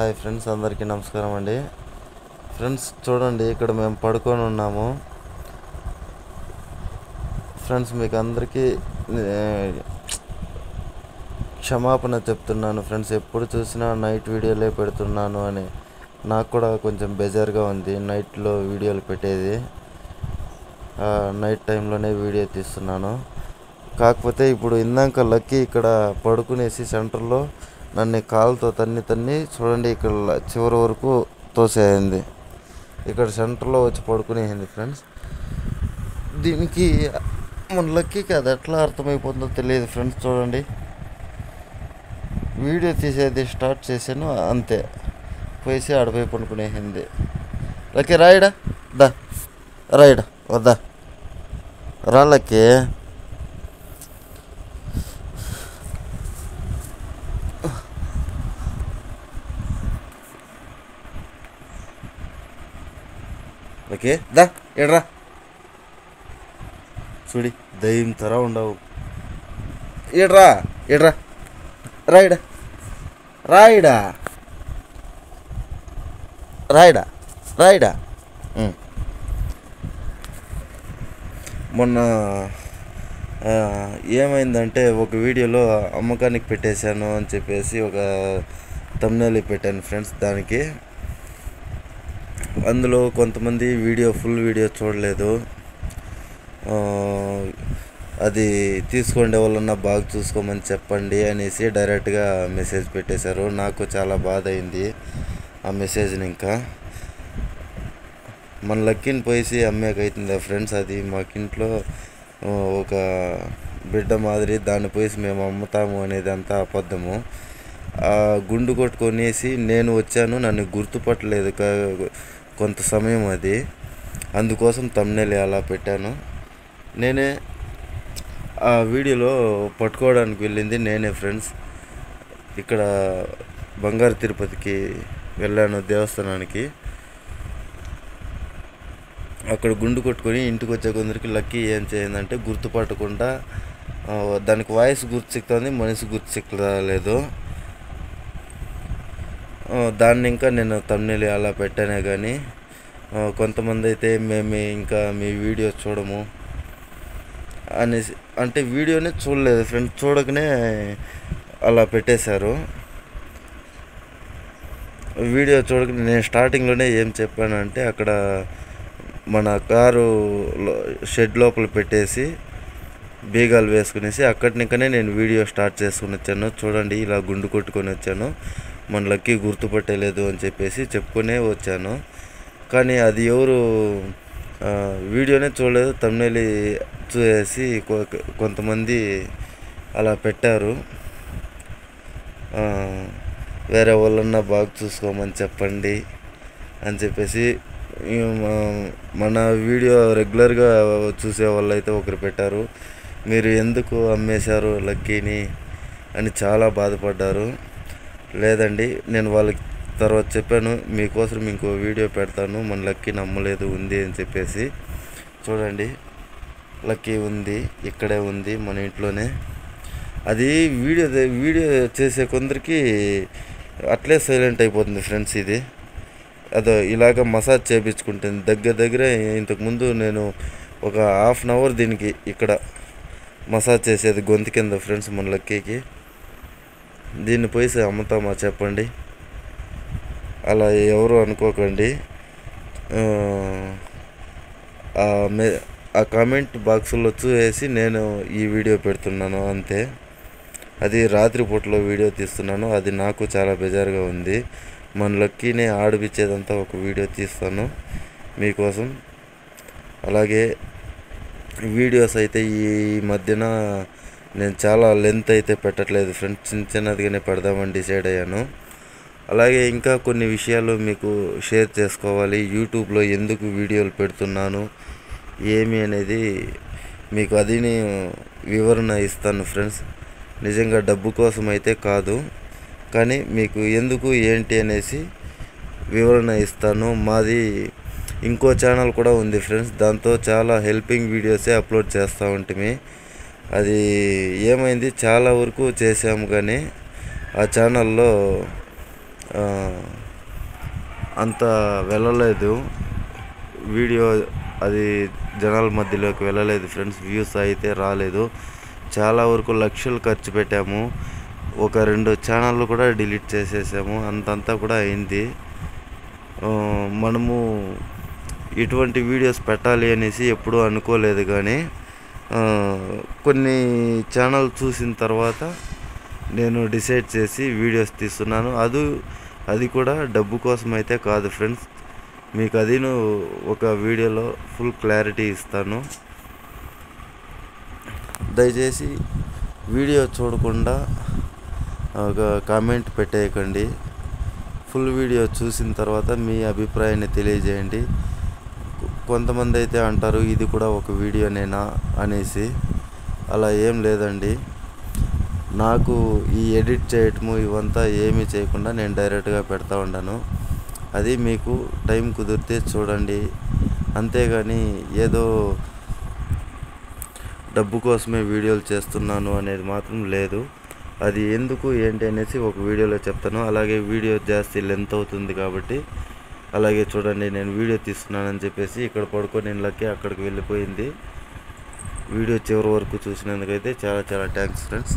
Hi friends, అందరికీ నమస్కారం అండి. ఫ్రెండ్స్ చూడండి, ఇక్కడ మేము పడుకొని ఉన్నాము. ఫ్రెండ్స్ మీకు అందరికీ క్షమాపణ చెప్తున్నాను ఫ్రెండ్స్. ఎప్పుడు చూసినా నైట్ వీడియోలే పెడుతున్నాను అని నాకు కూడా కొంచెం బెజార్గా ఉంది. నైట్లో వీడియోలు పెట్టేది, నైట్ టైంలోనే వీడియో తీస్తున్నాను. కాకపోతే ఇప్పుడు ఇందాక లక్కీ ఇక్కడ పడుకునేసి సెంటర్లో నన్ను కాలుతో తన్ని చూడండి, ఇక్కడ చివరి వరకు తోసేయింది. ఇక్కడ సెంటర్లో వచ్చి పడుకునేసింది ఫ్రెండ్స్. దీనికి మన లక్కీకి అది ఎట్లా అర్థమైపోతుందో తెలియదు ఫ్రెండ్స్. చూడండి, వీడియో తీసేది స్టార్ట్ చేశాను, అంతే పోసి ఆడపోయి పడుకునేసింది. లక్కీ రాయడా, దా రాయడా, వద్దా రా లక్కీ. ఓకే దా ఎడ్రా, చూడి దయ్యం తర ఉండవు. ఎడ్రా ఎడ్రా, రాయడా రాయడా రాయడా రాయడా. మొన్న ఏమైందంటే, ఒక వీడియోలో అమ్మకానికి పెట్టేశాను అని చెప్పేసి ఒక థంబ్నెయిల్ పెట్టాను ఫ్రెండ్స్. దానికి అందులో కొంతమంది ఫుల్ వీడియో చూడలేదు. అది తీసుకోండి, వాళ్ళన్నా బాగా చూసుకోమని చెప్పండి అనేసి డైరెక్ట్గా మెసేజ్ పెట్టేశారు. నాకు చాలా బాధ అయింది ఆ మెసేజ్ని. ఇంకా మన లక్కీని పోసి అమ్మేకైతుందా ఫ్రెండ్స్. అది మాకింట్లో ఒక బిడ్డ మాదిరి, దాన్ని పోసి మేము అమ్ముతాము అనేది అంతా అబద్ధము. గుండు కొట్టుకొనేసి నేను వచ్చాను, నన్ను గుర్తుపట్టలేదు కొంత సమయం. అది అందుకోసం థంబ్నెయిల్ అలా పెట్టాను. నేనే ఆ వీడియోలో పట్టుకోవడానికి వెళ్ళింది నేనే ఫ్రెండ్స్. ఇక్కడ బంగారు తిరుపతికి వెళ్ళాను, దేవస్థానానికి. అక్కడ గుండు కొట్టుకొని ఇంటికి వచ్చే కొందరికి లక్కీ ఏం చేయిందంటే, గుర్తుపట్టకుండా దానికి వాయిస్ గుర్తు సిక్కుతుంది, మనిషి గుర్తు సిక్కలేదు. దాన్ని ఇంకా నేను థంబ్నెయిల్ అలా పెట్టానే. కానీ కొంతమంది అయితే మేము ఇంకా మీ వీడియో చూడము అనేసి, అంటే వీడియోనే చూడలేదు ఫ్రెండ్స్, చూడకనే అలా పెట్టేశారు. వీడియో చూడకనే నేను స్టార్టింగ్లోనే ఏం చెప్పానంటే, అక్కడ మన కారు షెడ్ లోపల పెట్టేసి బీగాలు వేసుకునేసి అక్కడినికనే నేను వీడియో స్టార్ట్ చేసుకుని వచ్చాను. చూడండి, ఇలా గుండు కొట్టుకొని వచ్చాను, మన లక్కీ గుర్తుపట్టలేదు అని చెప్పేసి చెప్పుకునే వచ్చాను. కానీ అది ఎవరు వీడియోనే చూడలేదు, థంబ్నెయిల్ చూసి కొంతమంది అలా పెట్టారు. వేరే వాళ్ళన్నా బాగా చూసుకోమని చెప్పండి అని చెప్పేసి. మన వీడియో రెగ్యులర్గా చూసే వాళ్ళు అయితే ఒకరు పెట్టారు, మీరు ఎందుకు అమ్మేశారు లక్కీని అని చాలా బాధపడ్డారు. లేదండి, నేను వాళ్ళకి తర్వాత చెప్పాను, మీకోసం ఇంకో వీడియో పెడతాను, మన లక్కీ నమ్మలేదు ఉంది అని చెప్పేసి. చూడండి, లక్కీ ఉంది, ఇక్కడే ఉంది మన ఇంట్లోనే. అది వీడియో చేసే కొందరికి అట్లే సైలెంట్ అయిపోతుంది ఫ్రెండ్స్. ఇది అదో ఇలాగ మసాజ్ చేయించుకుంటుంది. దగ్గర ఇంతకుముందు నేను ఒక ½ an hour దీనికి ఇక్కడ మసాజ్ చేసేది గొంతు కింద ఫ్రెండ్స్ మన లక్కీకి. దీన్ని పోయి అమ్ముతామా చెప్పండి, అలా ఎవరు అనుకోకండి. ఆ కామెంట్ బాక్స్లో చూసి నేను ఈ వీడియో పెడుతున్నాను అంతే. అది రాత్రిపూటలో వీడియో తీస్తున్నాను, అది నాకు చాలా బెజారుగా ఉంది. మన లక్కీని ఆడిపించేదంతా ఒక వీడియో తీస్తాను మీకోసం. అలాగే వీడియోస్ అయితే ఈ మధ్యన నేను చాలా లెంత్ అయితే పెట్టట్లేదు ఫ్రెండ్స్, చిన్నదిగానే పెడదామని డిసైడ్ అయ్యాను. అలాగే ఇంకా కొన్ని విషయాలు మీకు షేర్ చేసుకోవాలి. యూట్యూబ్లో ఎందుకు వీడియోలు పెడుతున్నాను ఏమి అనేది మీకు అది వివరణ ఇస్తాను ఫ్రెండ్స్. నిజంగా డబ్బు కోసం అయితే కాదు, కానీ మీకు ఎందుకు ఏంటి అనేసి వివరణ ఇస్తాను. మాది ఇంకో ఛానల్ కూడా ఉంది ఫ్రెండ్స్, దాంతో చాలా హెల్పింగ్ వీడియోసే అప్లోడ్ చేస్తూ ఉంటుంది. అది ఏమైంది, చాలా వరకు చేసాము కానీ ఆ ఛానల్లో ఆ, అంత వెళ్ళలేదు వీడియో, అది జనాల మధ్యలోకి వెళ్ళలేదు ఫ్రెండ్స్. వ్యూస్ అయితే రాలేదు. చాలా వరకు లక్షలు ఖర్చు పెట్టాము. ఒక 2 ఛానళ్ళు కూడా డిలీట్ చేసేసాము. అంతంతా కూడా అయింది. మనము ఇటువంటి వీడియోస్ పెట్టాలి అనేసి ఎప్పుడూ అనుకోలేదు, కానీ కొన్ని ఛానల్ చూసిన తర్వాత నేను డిసైడ్ చేసి వీడియోస్ తీస్తున్నాను. అది కూడా డబ్బు కోసం అయితే కాదు ఫ్రెండ్స్. మీకు అదిను ఒక వీడియోలో ఫుల్ క్లారిటీ ఇస్తాను. దయచేసి వీడియో చూడకుండా ఒక కామెంట్ పెట్టేయకండి. ఫుల్ వీడియో చూసిన తర్వాత మీ అభిప్రాయాన్ని తెలియజేయండి. కొంతమంది అయితే అంటారు ఇది కూడా ఒక వీడియోనేనా అనేసి. అలా ఏం లేదండి. నాకు ఈ ఎడిట్ చేయటము ఇవంతా ఏమీ చేయకుండా నేను డైరెక్ట్గా పెడతా ఉన్నాను. అది మీకు టైం కుదిరితే చూడండి. అంతేగాని ఏదో డబ్బు కోసమే వీడియోలు చేస్తున్నాను అనేది మాత్రం లేదు. అది ఎందుకు ఏంటి అనేసి ఒక వీడియోలో చెప్తాను. అలాగే వీడియో జాస్తి లెంత్ అవుతుంది కాబట్టి అలాగే చూడండి. నేను వీడియో తీస్తున్నానని చెప్పేసి ఇక్కడ పడుకొని లక్కి అక్కడికి వెళ్ళిపోయింది. వీడియో చివరి వరకు చూసినందుకైతే చాలా చాలా థ్యాంక్స్ ఫ్రెండ్స్.